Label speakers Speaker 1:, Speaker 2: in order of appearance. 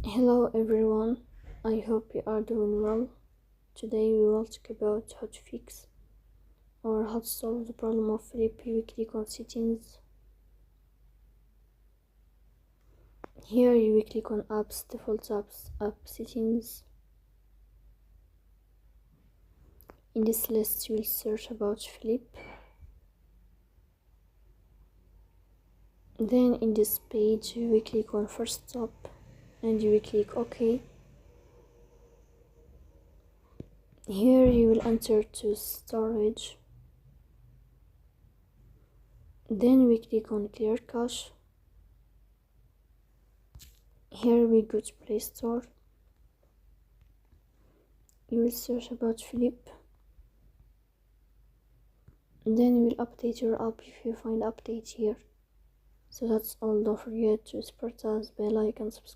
Speaker 1: Hello everyone, I hope you are doing well. Today we will talk about how to fix or how to solve the problem of Philip. We click on settings. Here you will click on apps, default apps, app settings. In this list you will search about Philip. Then in this page you will click on first stop and you will click OK. Here you will enter to storage. Then we click on clear cache. Here we go to Play Store. You will search about Philip. Then you will update your app if you find update here. So that's all. Don't forget to support us by like and subscribe.